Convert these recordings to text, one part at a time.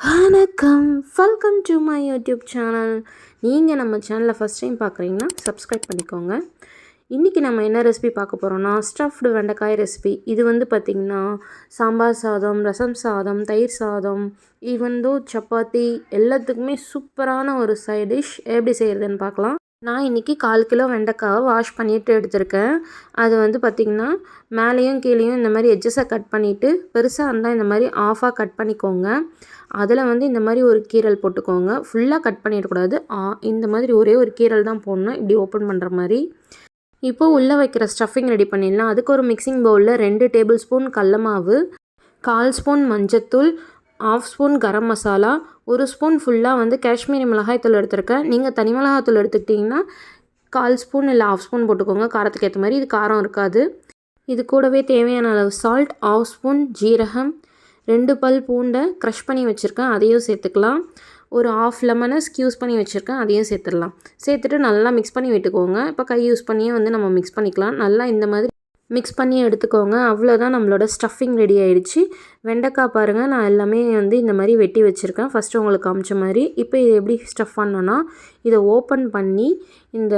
வணக்கம், welcome to my YouTube channel. நீங்கள் நம்ம சேனலில் ஃபஸ்ட் டைம் பார்க்குறீங்கன்னா சப்ஸ்கிரைப் பண்ணிக்கோங்க. இன்றைக்கி நம்ம என்ன ரெசிபி பார்க்க போகிறோன்னா ஸ்டஃப்டு வெண்டைக்காய் ரெசிபி. இது வந்து பார்த்திங்கன்னா சாம்பார் சாதம், ரசம் சாதம், தயிர் சாதம், ஈவன் தோ சப்பாத்தி எல்லாத்துக்குமே சூப்பரான ஒரு சைட் டிஷ். எப்படி செய்கிறதுன்னு பார்க்கலாம். நான் இன்றைக்கி 1/4 கிலோ வெண்டைக்காவை வாஷ் பண்ணிவிட்டு எடுத்திருக்கேன். அது வந்து பார்த்திங்கன்னா மேலேயும் கீழேயும் இந்த மாதிரி எட்ஜஸை கட் பண்ணிவிட்டு, பெருசாக இருந்தால் இந்த மாதிரி ஆஃபாக கட் பண்ணிக்கோங்க. அதில் வந்து இந்த மாதிரி ஒரு கீரல் போட்டுக்கோங்க. ஃபுல்லாக கட் பண்ணிடக்கூடாது. இந்த மாதிரி ஒரே ஒரு கீரல் தான் போடணும், இப்படி ஓப்பன் பண்ணுற மாதிரி. இப்போது உள்ளே வைக்கிற ஸ்டஃபிங் ரெடி பண்ணிடலாம். அதுக்கு ஒரு மிக்சிங் பவுலில் 2 டேபிள் ஸ்பூன் கடல மாவு, 1/4 ஸ்பூன் மஞ்சத்தூள், 1/2 ஸ்பூன் கரம் மசாலா, 1 ஸ்பூன் ஃபுல்லாக வந்து காஷ்மீரி மிளகாய்த்தூள் எடுத்துருக்கேன். நீங்கள் தனி மிளகாய்த்தூள் எடுத்துக்கிட்டிங்கன்னா 1/4 ஸ்பூன் இல்லை 1/2 ஸ்பூன் போட்டுக்கோங்க. காரத்துக்கு ஏற்ற மாதிரி. இது காரம் இருக்காது. இது கூடவே தேவையான அளவு சால்ட், 1/2 ஸ்பூன் ஜீரகம், 2 பல் பூண்டை க்ரஷ் பண்ணி வச்சுருக்கேன், அதையும் சேர்த்துக்கலாம். ஒரு 1/2 லெமனை ஸ்க்யூஸ் பண்ணி வச்சுருக்கேன், அதையும் சேர்த்துடலாம். சேர்த்துட்டு நல்லா மிக்ஸ் பண்ணி விட்டுக்கோங்க. இப்போ கை யூஸ் பண்ணியே வந்து நம்ம மிக்ஸ் பண்ணிக்கலாம். நல்லா இந்த மாதிரி மிக்ஸ் பண்ணி எடுத்துக்கோங்க. அவ்வளோதான், நம்மளோட ஸ்டஃபிங் ரெடி ஆகிடுச்சு. வெண்டைக்காய் பாருங்கள், நான் எல்லாமே வந்து இந்த மாதிரி வெட்டி வச்சுருக்கேன், ஃபஸ்ட்டு உங்களுக்கு காமிச்ச மாதிரி. இப்போ இது எப்படி ஸ்டஃப் பண்ணோன்னா, இதை ஓப்பன் பண்ணி இந்த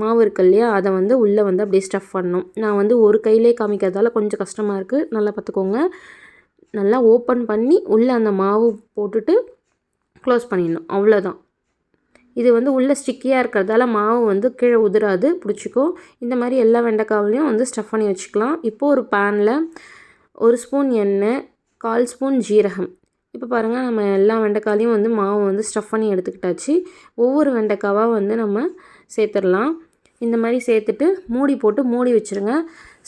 மாவு இருக்கு இல்லையா, அதை வந்து உள்ளே வந்து அப்படியே ஸ்டஃப் பண்ணணும். நான் வந்து ஒரு கையிலே காமிக்கிறதால கொஞ்சம் கஷ்டமாக இருக்குது, நல்லா பார்த்துக்கோங்க. நல்லா ஓப்பன் பண்ணி உள்ளே அந்த மாவு போட்டுட்டு க்ளோஸ் பண்ணிடணும், அவ்வளோதான். இது வந்து உள்ளே ஸ்டிக்கியாக இருக்கிறதால மாவு வந்து கீழே உதிராது, பிடிச்சிக்கும். இந்த மாதிரி எல்லா வெண்டைக்காவிலையும் வந்து ஸ்டஃப் பண்ணி வச்சுக்கலாம். இப்போது ஒரு பேனில் 1 ஸ்பூன் எண்ணெய், 1/4 ஸ்பூன் ஜீரகம். இப்போ பாருங்கள், நம்ம எல்லா வெண்டைக்காலையும் வந்து மாவு வந்து ஸ்டஃப் பண்ணி எடுத்துக்கிட்டாச்சு. ஒவ்வொரு வெண்டைக்காவாக வந்து நம்ம சேர்த்துடலாம். இந்த மாதிரி சேர்த்துட்டு மூடி போட்டு மூடி வச்சுருங்க.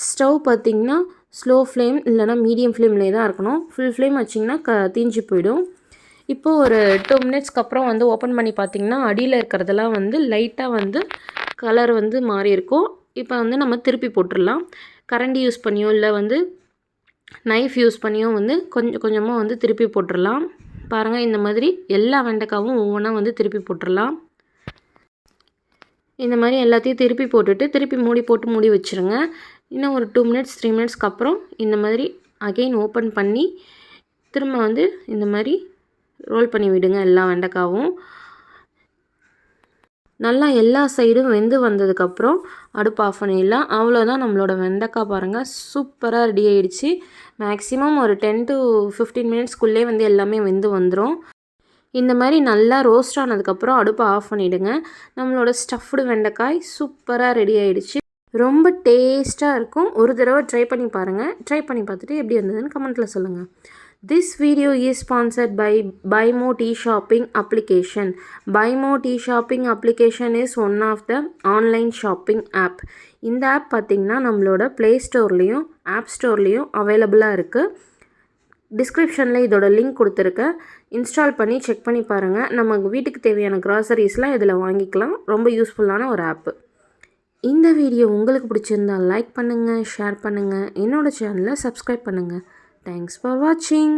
ஸ்டவ் பார்த்திங்கன்னா ஸ்லோ ஃப்ளேம் இல்லைனா மீடியம் ஃப்ளேம்லேயே தான் இருக்கணும். ஃபுல் ஃப்ளேம் வச்சிங்கன்னா தீஞ்சு போயிடும். இப்போது ஒரு 2 மினிட்ஸ்க்கு அப்புறம் வந்து ஓப்பன் பண்ணி பார்த்திங்கன்னா அடியில் இருக்கிறதெல்லாம் வந்து லைட்டாக வந்து கலர் வந்து மாறி இருக்கும். இப்போ வந்து நம்ம திருப்பி போட்டுடலாம். கரண்டி யூஸ் பண்ணியோ இல்லை வந்து நைஃப் யூஸ் பண்ணியோ வந்து கொஞ்சம் கொஞ்சமாக வந்து திருப்பி போட்டுடலாம். பாருங்கள், இந்த மாதிரி எல்லா வெண்டைக்காவும் ஒவ்வொன்றா வந்து திருப்பி போட்டுடலாம். இந்த மாதிரி எல்லாத்தையும் திருப்பி போட்டுட்டு திருப்பி மூடி போட்டு மூடி வச்சுருங்க. இன்னும் ஒரு 2 மினிட்ஸ் 3 மினிட்ஸ்க்கு அப்புறம் இந்த மாதிரி அகெயின் ஓப்பன் பண்ணி திரும்ப வந்து இந்த மாதிரி ரோல் பண்ணி விடுங்க. எல்லா வெண்டைக்காவும் நல்லா எல்லா சைடும் வெந்து வந்ததுக்கப்புறம் அடுப்பு ஆஃப் பண்ணிடலாம். அவ்வளோதான், நம்மளோட வெண்டைக்காய் பாருங்கள் சூப்பராக ரெடி ஆகிடுச்சு. மேக்ஸிமம் ஒரு 10 to 15 மினிட்ஸ்க்குள்ளே வந்து எல்லாமே வெந்து வந்துடும். இந்த மாதிரி நல்லா ரோஸ்ட் ஆனதுக்கப்புறம் அடுப்பை ஆஃப் பண்ணிவிடுங்க. நம்மளோட ஸ்டஃப்டு வெண்டைக்காய் சூப்பராக ரெடி ஆகிடுச்சு. ரொம்ப டேஸ்ட்டாக இருக்கும். ஒரு தடவை ட்ரை பண்ணி பாருங்கள். ட்ரை பண்ணி பார்த்துட்டு எப்படி இருந்ததுன்னு கமெண்ட்டில் சொல்லுங்கள். This video is sponsored by BuyMo T-Shopping application. BuyMo T-Shopping application is one of the online shopping app. இந்த ஆப் பார்த்திங்கன்னா நம்மளோட ப்ளே ஸ்டோர்லேயும் ஆப் ஸ்டோர்லேயும் அவைலபிளாக இருக்குது. டிஸ்கிரிப்ஷனில் இதோட லிங்க் கொடுத்துருக்கேன். இன்ஸ்டால் பண்ணி செக் பண்ணி பாருங்கள். நம்ம வீட்டுக்கு தேவையான க்ராசரிஸ்லாம் இதில் வாங்கிக்கலாம். ரொம்ப யூஸ்ஃபுல்லான ஒரு ஆப்பு. இந்த வீடியோ உங்களுக்கு பிடிச்சிருந்தால் லைக் பண்ணுங்கள், ஷேர் பண்ணுங்கள், என்னோடய சேனலை சப்ஸ்கிரைப் பண்ணுங்கள். Thanks for watching.